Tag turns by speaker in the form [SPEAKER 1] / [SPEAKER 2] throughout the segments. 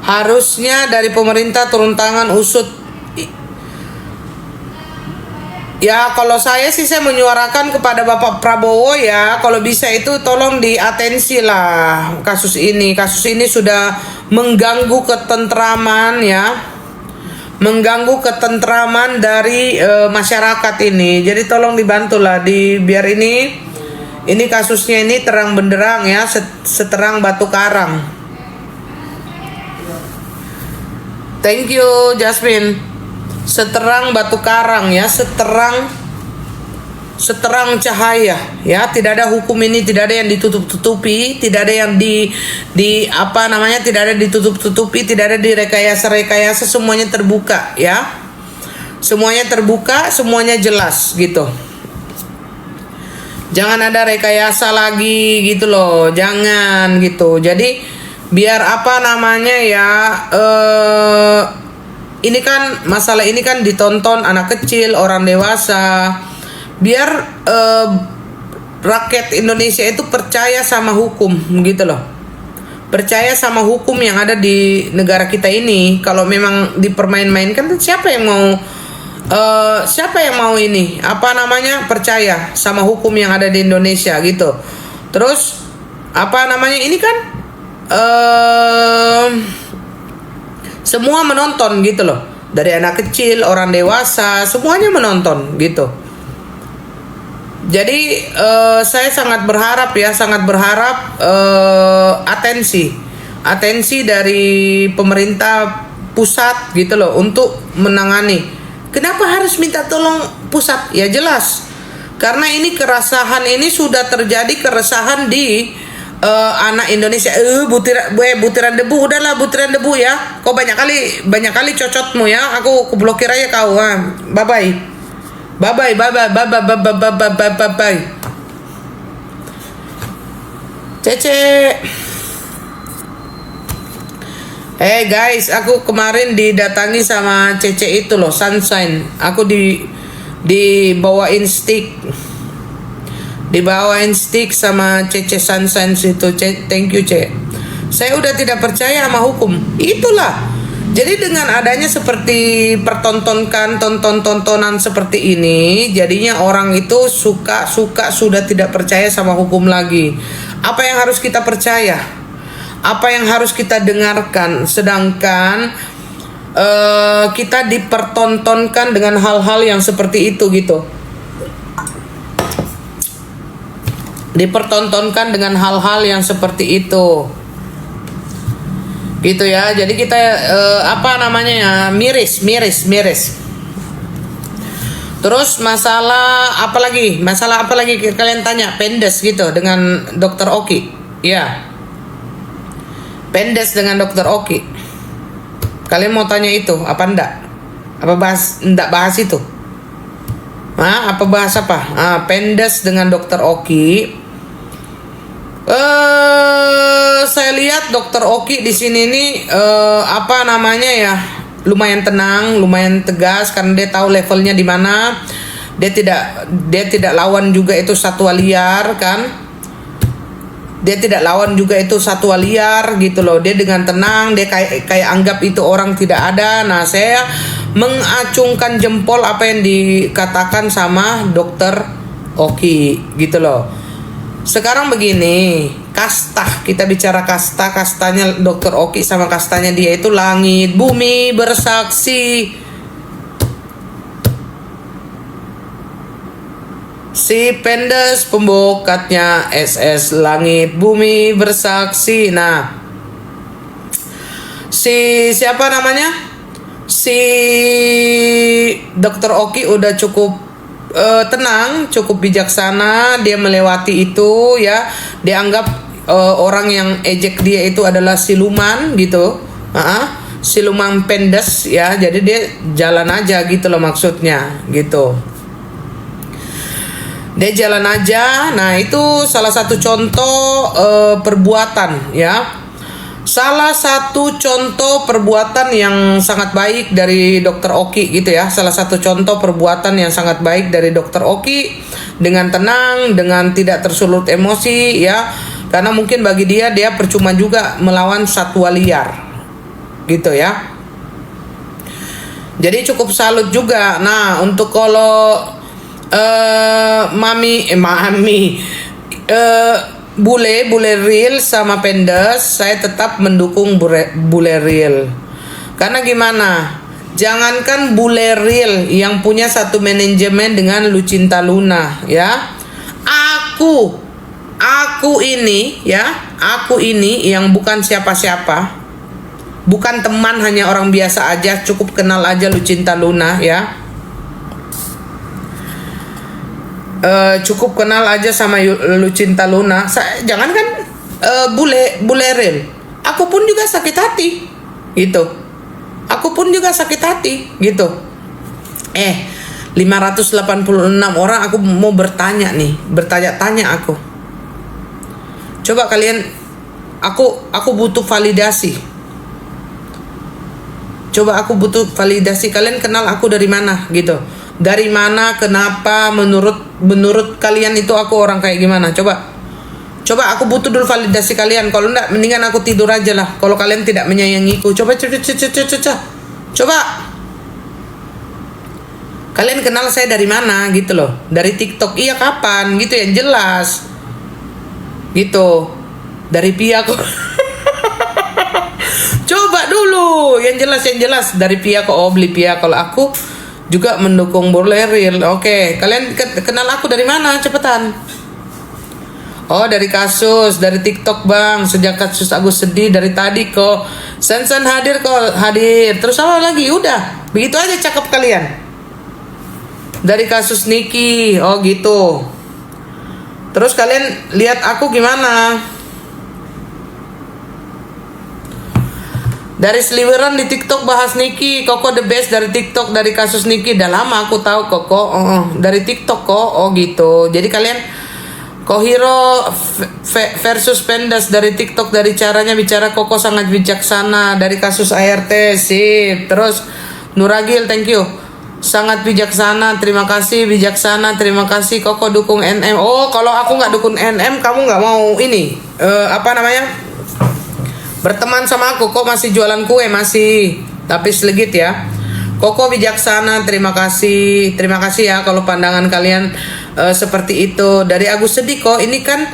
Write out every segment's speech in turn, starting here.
[SPEAKER 1] Harusnya dari pemerintah turun tangan usut. Ya kalau saya sih saya menyuarakan kepada Bapak Prabowo ya, kalau bisa itu tolong diatensi lah kasus ini. Kasus ini sudah mengganggu ketentraman ya, mengganggu ketentraman dari masyarakat ini. Jadi tolong dibantulah biar ini kasusnya ini terang benderang ya, seterang batu karang. Thank you Jasmine. Seterang batu karang ya, seterang cahaya ya. Tidak ada hukum ini, tidak ada yang ditutup-tutupi, tidak ada yang tidak ada ditutup-tutupi, tidak ada direkayasa-rekayasa, semuanya terbuka ya. Semuanya terbuka, semuanya jelas gitu. Jangan ada rekayasa lagi gitu loh, jangan gitu. Jadi biar ini kan masalah ini kan ditonton anak kecil, orang dewasa. Biar rakyat Indonesia itu percaya sama hukum gitu loh. Percaya sama hukum yang ada di negara kita ini. Kalau memang dipermain-mainkan, siapa yang mau ini percaya sama hukum yang ada di Indonesia gitu. Terus ini kan semua menonton gitu loh, dari anak kecil, orang dewasa, semuanya menonton gitu. Jadi saya sangat berharap atensi dari pemerintah pusat gitu loh untuk menangani. Kenapa harus minta tolong pusat? Ya jelas, karena ini sudah terjadi keresahan di anak Indonesia. Butiran debu, udahlah butiran debu ya. Kau banyak kali cocotmu ya. Aku blokir aja kau. Bye bye. Cece. Guys, aku kemarin didatangi sama Cece itu loh, Sunshine. Aku dibawain stick. Dibawain stick sama Cece Sunshine itu. Thank you Ce. Saya udah tidak percaya sama hukum. Itulah. Jadi dengan adanya seperti tontonan seperti ini, jadinya orang itu suka sudah tidak percaya sama hukum lagi. Apa yang harus kita percaya? Apa yang harus kita dengarkan? Sedangkan kita dipertontonkan dengan hal-hal yang seperti itu gitu. Dipertontonkan dengan hal-hal yang seperti itu gitu ya. Jadi kita miris. Terus masalah apa lagi kalian tanya? Pendes gitu dengan Dokter Oki ya. Pendes dengan Dokter Oki, kalian mau tanya itu apa enggak? Bahas itu? Bahas apa? Pendes dengan Dokter Oki. Saya lihat Dokter Oki di sini nih lumayan tenang, lumayan tegas karena dia tahu levelnya di mana. Dia tidak lawan juga itu satwa liar kan? Dia tidak lawan juga itu satwa liar gitu loh. Dia dengan tenang, dia kayak anggap itu orang tidak ada. Nah, saya mengacungkan jempol apa yang dikatakan sama Dokter Oki gitu loh. Sekarang begini, kita bicara kastanya Dokter Oki sama kastanya dia itu langit bumi bersaksi. Si Pendes pembokatnya SS langit bumi bersaksi. Nah, siapa namanya? Si Dokter Oki udah cukup tenang, cukup bijaksana. Dia melewati itu ya. Dia anggap orang yang ejek dia itu adalah siluman gitu. Siluman Pendes ya. Jadi dia jalan aja gitu loh maksudnya gitu. Dia jalan aja. Nah, itu salah satu contoh perbuatan ya. Salah satu contoh perbuatan yang sangat baik dari Dokter Oki gitu ya. Salah satu contoh perbuatan yang sangat baik dari Dokter Oki, dengan tenang, dengan tidak tersulut emosi ya. Karena mungkin bagi dia percuma juga melawan satwa liar. gitu ya. Jadi cukup salut juga. Nah, untuk kalau bule real sama pendes, saya tetap mendukung bule real. Karena gimana? Jangankan bule real yang punya satu manajemen dengan Lucinta Luna ya. Aku ini yang bukan siapa-siapa. Bukan teman, hanya orang biasa aja, cukup kenal aja Lucinta Luna ya. Cukup kenal aja sama Lucinta Luna. Jangankan bule real, aku pun juga sakit hati gitu. Aku pun juga sakit hati gitu. 586 orang aku mau bertanya-tanya aku. Coba kalian, aku butuh validasi. Coba aku butuh validasi, kalian kenal aku dari mana gitu. Dari mana, kenapa, menurut kalian itu aku orang kayak gimana? Coba aku butuh dulu validasi kalian. Kalau enggak, mendingan aku tidur aja lah. Kalau kalian tidak menyayangiku, coba. Kalian kenal saya dari mana gitu loh? Dari TikTok. Iya, kapan gitu yang jelas. Gitu. Dari pihak coba dulu yang jelas dari pihak beli pihak. Kalau aku juga mendukung bule real. Oke, kalian kenal aku dari mana? Cepetan. Oh, dari kasus, dari TikTok bang. Sejak kasus Agus sedih dari tadi kok. Sen hadir kok, hadir. Terus apa lagi? Udah, begitu aja cakep kalian. Dari kasus Niki, oh gitu. Terus kalian lihat aku gimana? Dari seliweran di TikTok bahas Niki, Koko the best dari TikTok, dari kasus Niki. Udah lama aku tahu Koko, dari TikTok kok, oh gitu. Jadi kalian Kohiro versus Pendas dari TikTok, dari caranya bicara Koko sangat bijaksana, dari kasus ART, sip. Terus Nuragil, thank you. Sangat bijaksana, terima kasih, bijaksana, terima kasih. Koko dukung NM. Oh, kalau aku nggak dukung NM, kamu nggak mau ini, berteman sama aku. Kok masih jualan kue, masih, tapi selegit ya. Koko bijaksana, terima kasih ya kalau pandangan kalian seperti itu. Dari Agus sedih kok, ini kan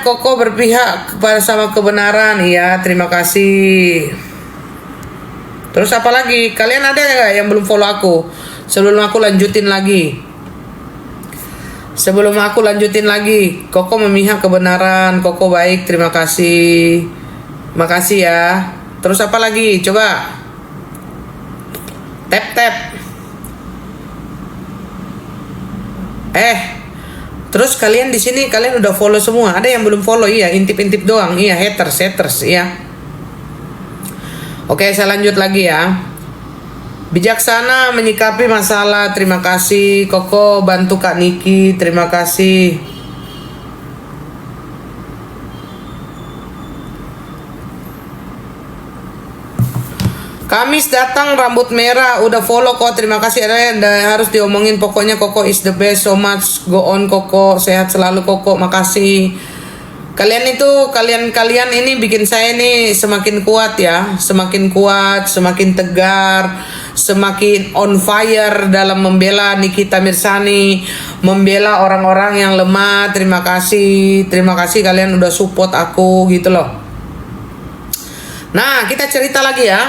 [SPEAKER 1] Koko berpihak kepada sama kebenaran. Iya, terima kasih. Terus apa lagi? Kalian ada nggak yang belum follow aku? Sebelum aku lanjutin lagi, Koko memihak kebenaran, Koko baik, terima kasih. Makasih ya. Terus apa lagi? Coba. Tap. Terus kalian di sini kalian udah follow semua. Ada yang belum follow, iya, intip-intip doang. Iya, haters, iya. Oke, saya lanjut lagi ya. Bijaksana menyikapi masalah, terima kasih. Koko bantu Kak Niki, terima kasih. Kamis datang rambut merah, udah follow kok, terima kasih. Ada harus diomongin, pokoknya Koko is the best, so much, go on Koko, sehat selalu Koko, makasih. Kalian ini bikin saya ini semakin kuat ya, semakin kuat, semakin tegar, semakin on fire dalam membela Nikita Mirzani, membela orang-orang yang lemah. Terima kasih kalian udah support aku gitu loh. Nah, kita cerita lagi ya.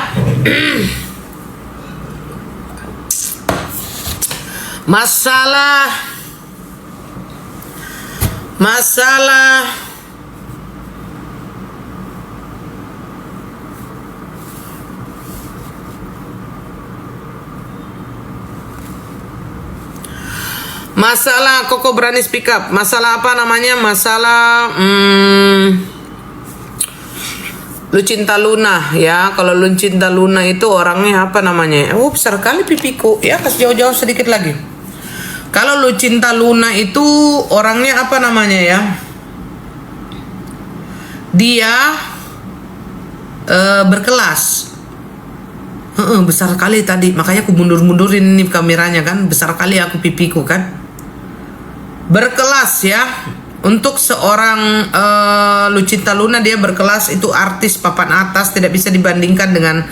[SPEAKER 1] Masalah Koko berani speak up. Masalah apa namanya? Masalah Lucinta Luna ya. Kalau Lucinta Luna itu orangnya apa namanya? Besar kali pipiku. Ya, kasih jauh-jauh sedikit lagi. Kalau Lucinta Luna itu orangnya apa namanya ya? Dia berkelas. Besar kali tadi, makanya aku mundurin ini kameranya kan. Besar kali aku pipiku kan. Berkelas ya. Untuk seorang Lucinta Luna, dia berkelas, itu artis papan atas, tidak bisa dibandingkan dengan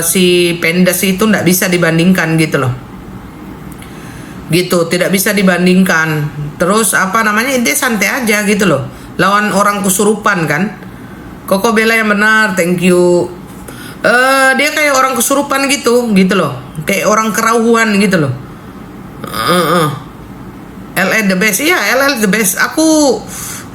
[SPEAKER 1] si Pendas itu, tidak bisa dibandingkan gitu loh. Gitu, tidak bisa dibandingkan. Terus apa namanya, dia santai aja gitu loh. Lawan orang kesurupan kan. Koko bela yang benar, thank you. Dia kayak orang kesurupan gitu loh. Kayak orang kerauhan gitu loh. LL the best, iya LL the best. Aku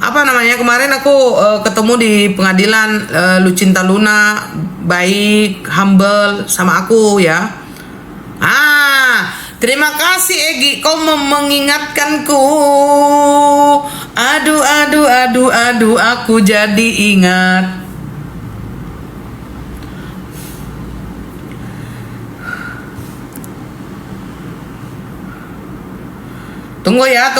[SPEAKER 1] apa namanya, kemarin aku ketemu di pengadilan, Lucinta Luna baik, humble sama aku ya. Terima kasih Egi, kau mengingatkanku. Aduh, aku jadi ingat. Tunggu ya.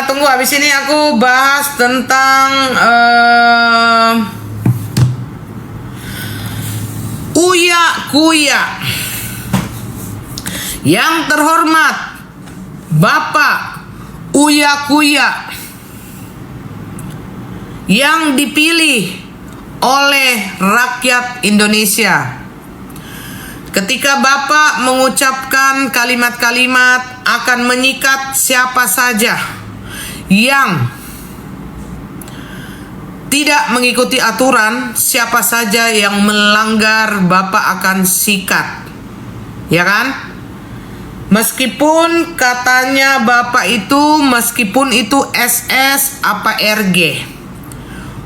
[SPEAKER 1] Tunggu, habis ini aku bahas tentang Uya Kuya. Yang terhormat Bapak Uya Kuya, yang dipilih oleh rakyat Indonesia. Ketika Bapak mengucapkan kalimat-kalimat akan menyikat siapa saja yang tidak mengikuti aturan, siapa saja yang melanggar, Bapak akan sikat. Ya kan? Meskipun katanya Bapak itu, meskipun itu SS apa RG.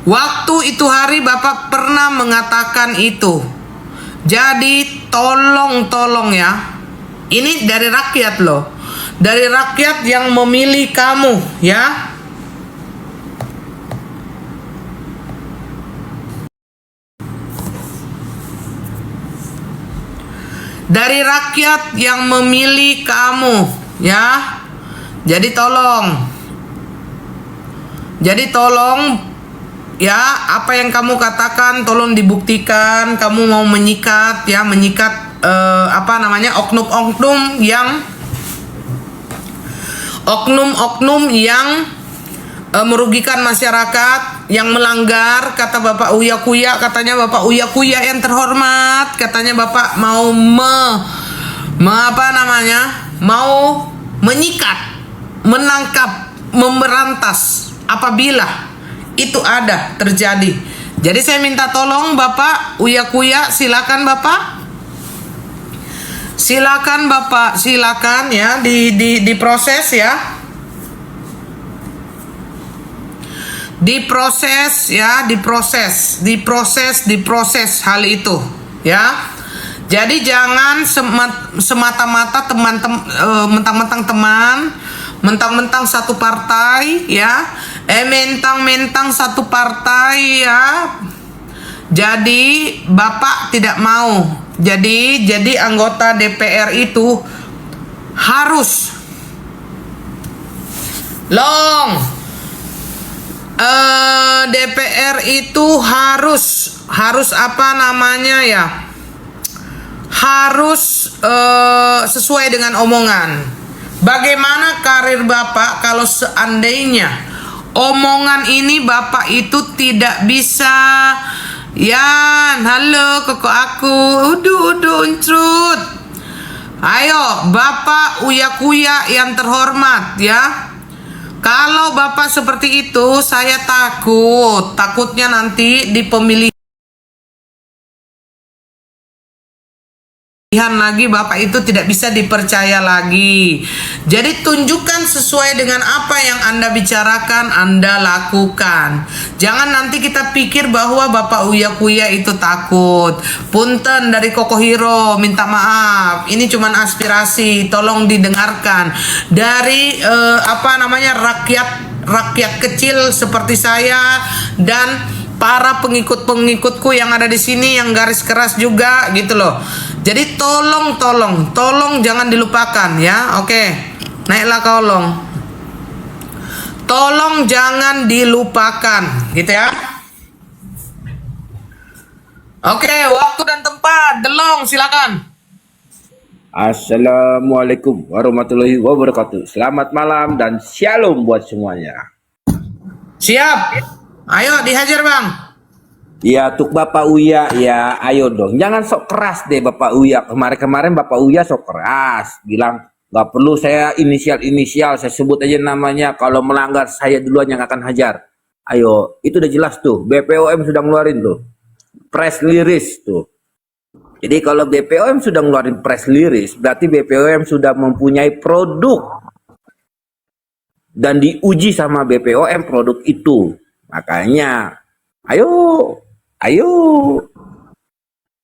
[SPEAKER 1] Waktu itu hari Bapak pernah mengatakan itu. Jadi tolong ya. Ini dari rakyat loh. Dari rakyat yang memilih kamu ya. Dari rakyat yang memilih kamu ya. Jadi tolong ya, apa yang kamu katakan tolong dibuktikan. Kamu mau menyikat ya, oknum-oknum yang merugikan masyarakat, yang melanggar. Kata Bapak Uya Kuya, katanya Bapak Uya Kuya yang terhormat, katanya Bapak mau mau menyikat, menangkap, memberantas apabila itu ada terjadi. Jadi saya minta tolong Bapak Uya Kuya, silakan Bapak. Silakan Bapak, silakan ya, diproses ya. Diproses hal itu ya. Jadi jangan semata-mata mentang-mentang satu partai ya, mentang-mentang satu partai ya. Jadi Bapak tidak mau jadi anggota DPR itu harus DPR itu harus apa namanya ya, harus sesuai dengan omongan. Bagaimana karir Bapak kalau seandainya omongan ini Bapak itu tidak bisa ya. Halo koko aku, udah uncrut. Ayo Bapak Uya Kuya yang terhormat ya. Kalau Bapak seperti itu, saya takutnya nanti di pemilihan lagi Bapak itu tidak bisa dipercaya lagi. Jadi tunjukkan sesuai dengan apa yang Anda bicarakan, Anda lakukan. Jangan nanti kita pikir bahwa Bapak Uya Kuya itu takut. Punten dari Koko Hiro, minta maaf. Ini cuman aspirasi, tolong didengarkan dari rakyat kecil seperti saya dan para pengikutku yang ada di sini yang garis keras juga gitu loh. Jadi tolong jangan dilupakan ya. Oke. Naiklah kolong. Tolong jangan dilupakan gitu ya. Oke, waktu dan tempat. Delong silakan.
[SPEAKER 2] Assalamualaikum warahmatullahi wabarakatuh. Selamat malam dan shalom buat semuanya.
[SPEAKER 1] Siap. Ayo dihajar Bang.
[SPEAKER 2] Ya, untuk Bapak Uya ya, ayo dong. Jangan sok keras deh Bapak Uya. Kemarin-kemarin Bapak Uya sok keras, bilang nggak perlu saya inisial, saya sebut aja namanya. Kalau melanggar saya duluan yang akan hajar. Ayo, itu udah jelas tuh. BPOM sudah ngeluarin tuh press release tuh. Jadi kalau BPOM sudah ngeluarin press release, berarti BPOM sudah mempunyai produk dan diuji sama BPOM produk itu. Makanya, ayo, ayo,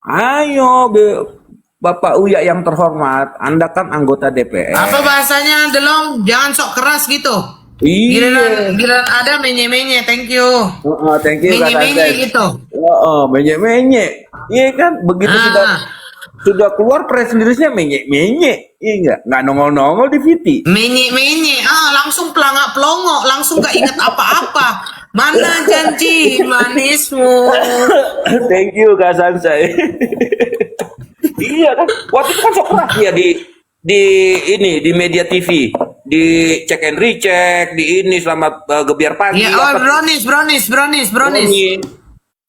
[SPEAKER 2] ayo, Bapak Uya yang terhormat, Anda kan anggota DPR.
[SPEAKER 1] Apa bahasanya Delong? Jangan sok keras gitu.
[SPEAKER 2] Iya.
[SPEAKER 1] Giliran ada menye-menye. Thank you.
[SPEAKER 2] Thank you Kak
[SPEAKER 1] Menye-menye
[SPEAKER 2] Sansen.
[SPEAKER 1] gitu.
[SPEAKER 2] Menye-menye. Iya kan, begitu sudah keluar press release-nya menye-menye. Iya nggak nongol-nongol di VT.
[SPEAKER 1] Menye-menye. Langsung pelangak-pelongo. Langsung gak ingat apa-apa. Mana janji manismu?
[SPEAKER 2] Thank you Kak Sansai. Iya kan, waktu itu kan sok keras ya di media TV, di cek and recheck, di ini selamat gebiar pagi.
[SPEAKER 1] Ya, brownies.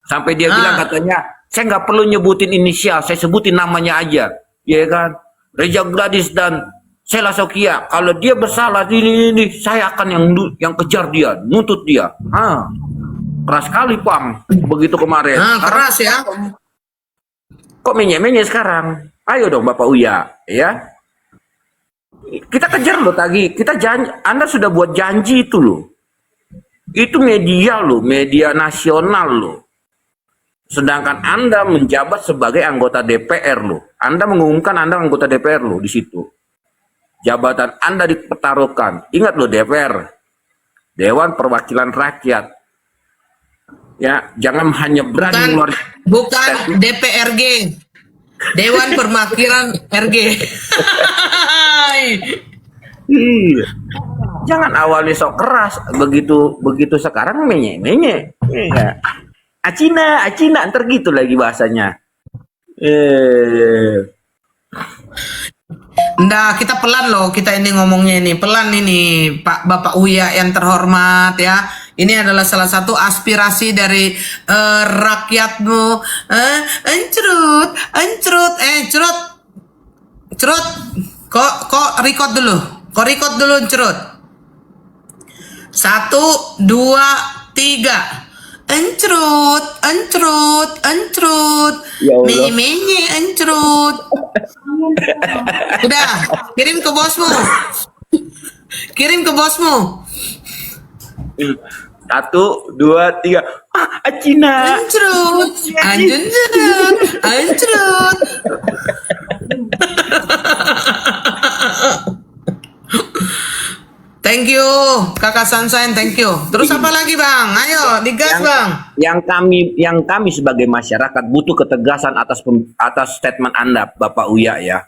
[SPEAKER 2] Sampai dia bilang katanya, saya nggak perlu nyebutin inisial, saya sebutin namanya aja, ya kan? Reza Gladys dan Sheila Sokia, kalau dia bersalah ini, saya akan yang kejar dia, nuntut dia. Keras sekali Pang, begitu kemarin.
[SPEAKER 1] Keras ya.
[SPEAKER 2] Kok menye-menye sekarang? Ayo dong Bapak Uya, ya. Kita kejar loh tadi, kita janji, Anda sudah buat janji itu loh. Itu media loh, media nasional loh. Sedangkan Anda menjabat sebagai anggota DPR loh. Anda mengumumkan Anda anggota DPR loh di situ. Jabatan Anda dipertaruhkan. Ingat loh DPR, Dewan Perwakilan Rakyat. Ya, jangan hanya berani
[SPEAKER 1] bukan DPRG. Dewan Perwakilan RG.
[SPEAKER 2] Iya. Jangan awalnya sok keras, begitu sekarang menye-menye. Iya. Acina, ntar gitu lagi bahasanya.
[SPEAKER 1] Nggak, kita pelan loh, kita ini ngomongnya ini pelan ini Pak Bapak Uya yang terhormat ya. Ini adalah salah satu aspirasi dari rakyatmu. Cerut. Kok record dulu. Kok record dulu cerut. 1, 2, 3. Encrut.
[SPEAKER 2] Ya Allah.
[SPEAKER 1] Menye encrut. Udah, kirim ke bosmu.
[SPEAKER 2] Satu, dua, tiga. Acina.
[SPEAKER 1] Encrut. Thank you, Kakak Sunshine, thank you. Terus apa lagi Bang? Ayo, digas Bang.
[SPEAKER 2] Yang kami sebagai masyarakat butuh ketegasan atas statement Anda, Bapak Uya ya.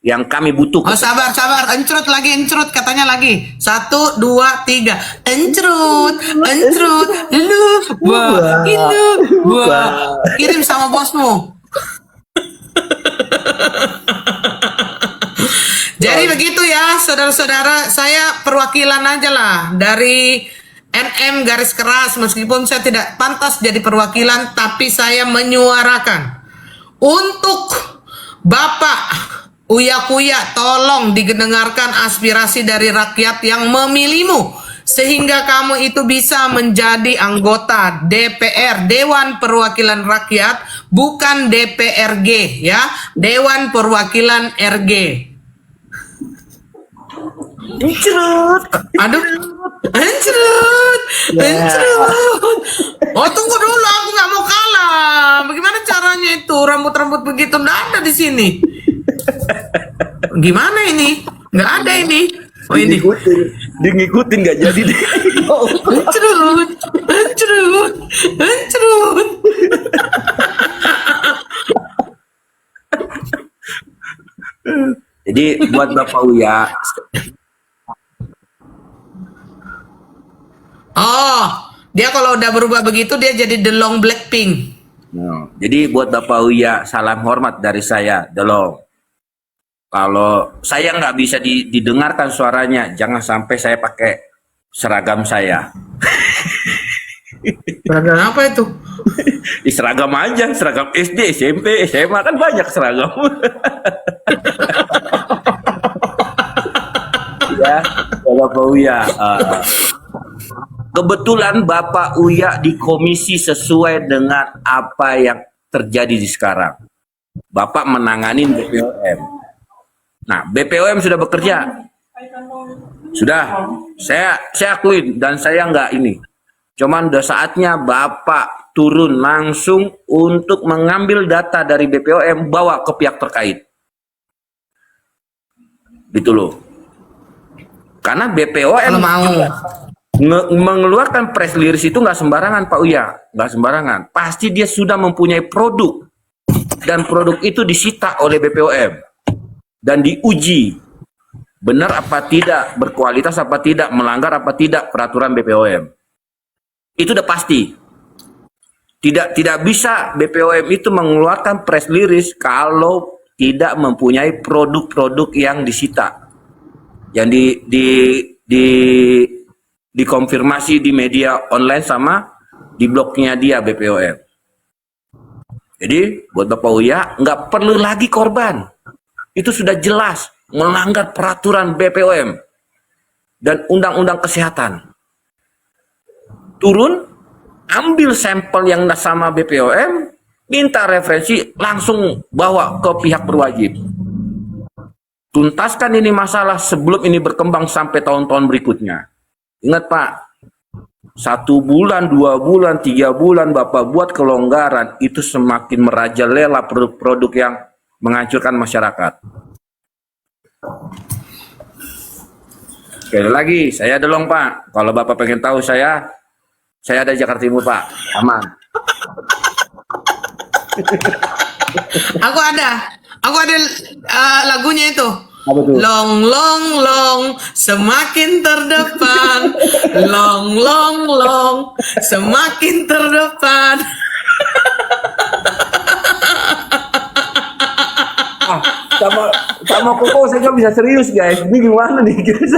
[SPEAKER 2] Yang kami butuh.
[SPEAKER 1] Oh sabar, encrut katanya lagi. 1, 2, 3. Encrut. Lu, wah. Kirim sama bosmu. Jadi begitu ya, saudara-saudara, saya perwakilan aja lah dari NM garis keras, meskipun saya tidak pantas jadi perwakilan, tapi saya menyuarakan untuk Bapak Uya Kuya, tolong didengarkan aspirasi dari rakyat yang memilihmu, sehingga kamu itu bisa menjadi anggota DPR, Dewan Perwakilan Rakyat, bukan DPRG ya, Dewan Perwakilan RG. Encrut. Oh tunggu dulu, aku nggak mau kalah. Bagaimana caranya itu? Rambut begitu nggak ada di sini. Gimana ini? Nggak ada ini. Oh ini.
[SPEAKER 2] Dia ngikutin nggak jadi deh.
[SPEAKER 1] Encrut.
[SPEAKER 2] Jadi buat Bapak Uya.
[SPEAKER 1] Oh, dia kalau udah berubah begitu dia jadi Delong Blackpink.
[SPEAKER 2] Jadi buat Bapak Uya, salam hormat dari saya, Delong. Kalau saya nggak bisa didengarkan suaranya, jangan sampai saya pakai seragam saya.
[SPEAKER 1] Seragam apa itu?
[SPEAKER 2] Di seragam aja, seragam SD, SMP, SMA kan banyak seragam. Ya, Bapak Uya. Kebetulan Bapak Uya di komisi sesuai dengan apa yang terjadi di sekarang. Bapak menanganin BPOM. Nah, BPOM sudah bekerja. Sudah, saya akuin dan saya nggak ini. Cuman udah saatnya Bapak turun langsung untuk mengambil data dari BPOM bawa ke pihak terkait. Gitu loh. Karena BPOM
[SPEAKER 1] Kalau mau.
[SPEAKER 2] mengeluarkan press release itu nggak sembarangan Pak Uya, nggak sembarangan. Pasti dia sudah mempunyai produk dan produk itu disita oleh BPOM dan diuji benar apa tidak, berkualitas apa tidak, melanggar apa tidak peraturan BPOM. Itu udah pasti. Tidak bisa BPOM itu mengeluarkan press release kalau tidak mempunyai produk-produk yang disita, yang dikonfirmasi di media online sama di blognya dia BPOM. Jadi buat Bapak Uya nggak perlu lagi korban. Itu sudah jelas melanggar peraturan BPOM dan undang-undang kesehatan. Turun, ambil sampel yang sama BPOM, minta referensi, langsung bawa ke pihak berwajib. Tuntaskan ini masalah sebelum ini berkembang sampai tahun-tahun berikutnya. Ingat Pak, 1 bulan, 2 bulan, 3 bulan Bapak buat kelonggaran, itu semakin merajalela produk-produk yang menghancurkan masyarakat. Sekali lagi, saya Delong Pak. Kalau Bapak pengen tahu saya ada di Jakarta Timur Pak, aman.
[SPEAKER 1] Aku ada lagunya itu.
[SPEAKER 2] Apa tuh?
[SPEAKER 1] Long long long semakin terdepan, long long long semakin terdepan.
[SPEAKER 2] Ah, sama Koko saya nggak bisa serius guys. Ini gimana nih guys?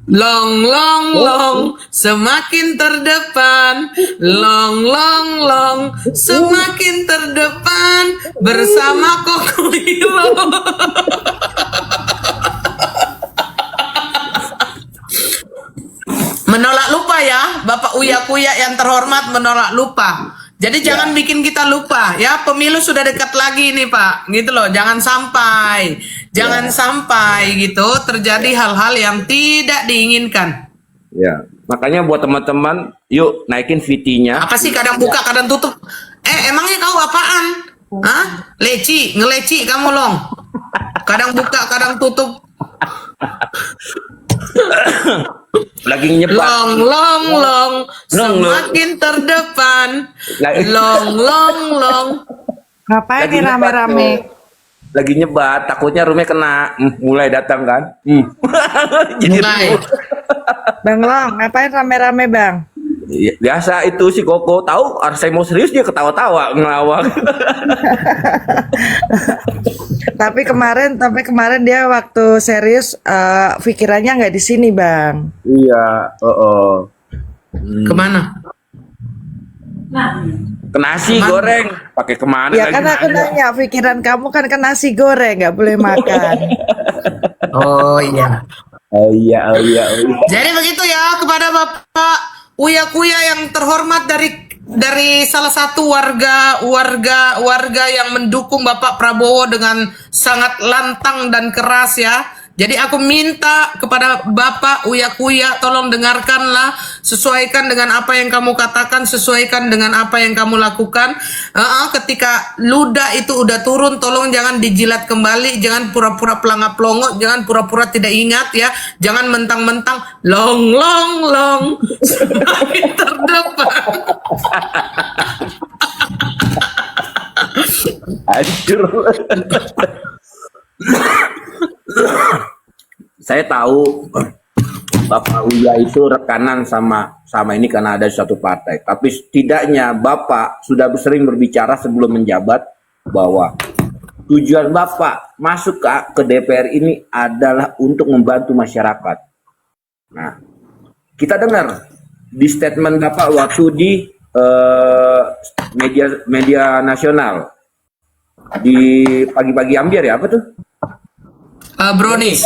[SPEAKER 1] Long long long semakin terdepan, long long long semakin terdepan bersama Koko Hiro. Menolak lupa ya, Bapak Uya-Kuya yang terhormat, menolak lupa. Jadi jangan bikin kita lupa ya, pemilu sudah dekat lagi nih Pak, gitu loh. Jangan sampai gitu terjadi hal-hal yang tidak diinginkan.
[SPEAKER 2] Ya, makanya buat teman-teman, yuk naikin VT-nya.
[SPEAKER 1] Apa sih kadang buka kadang tutup? Emangnya kau apaan? Hah? Ngeleci kamu Long. Kadang buka kadang tutup.
[SPEAKER 2] Lagi nyebat.
[SPEAKER 1] Long long long semakin terdepan. Long long long.
[SPEAKER 3] Ngapain
[SPEAKER 2] Lagi
[SPEAKER 3] nih
[SPEAKER 2] nyebat,
[SPEAKER 3] rame-rame?
[SPEAKER 2] Lagi nyebat, takutnya rumahnya kena. Mulai datang kan. Jadi
[SPEAKER 1] Mulai.
[SPEAKER 3] Bang Long, ngapain rame-rame bang?
[SPEAKER 2] Ya, biasa itu si Koko tahu harus saya mau serius dia ketawa-tawa ngelawak.
[SPEAKER 3] Tapi kemarin dia waktu serius pikirannya nggak di sini bang.
[SPEAKER 2] Iya,
[SPEAKER 1] Kemana?
[SPEAKER 2] ke nasi goreng pakai kemana
[SPEAKER 3] Ya
[SPEAKER 2] lagi?
[SPEAKER 3] kan aku nanya, pikiran kamu kan ke nasi goreng nggak boleh makan.
[SPEAKER 1] Oh iya.
[SPEAKER 2] Oh iya.
[SPEAKER 1] Jadi begitu ya kepada Bapak Uya-Kuya yang terhormat dari salah satu warga yang mendukung Bapak Prabowo dengan sangat lantang dan keras ya. Jadi aku minta kepada Bapak Uya-Kuya tolong dengarkanlah, sesuaikan dengan apa yang kamu katakan, sesuaikan dengan apa yang kamu lakukan. Ketika ludah itu udah turun, tolong jangan dijilat kembali, jangan pura-pura pelangap pelongo, jangan pura-pura tidak ingat ya, jangan mentang-mentang long long long semakin terdepan.
[SPEAKER 2] Hancur. Saya tahu Bapak Uya itu rekanan sama ini karena ada di suatu partai. Tapi setidaknya Bapak sudah sering berbicara sebelum menjabat bahwa tujuan Bapak masuk ke DPR ini adalah untuk membantu masyarakat. Nah, kita dengar di statement Bapak waktu di media nasional di pagi-pagi Ambiar ya, apa tuh?
[SPEAKER 1] Brownies.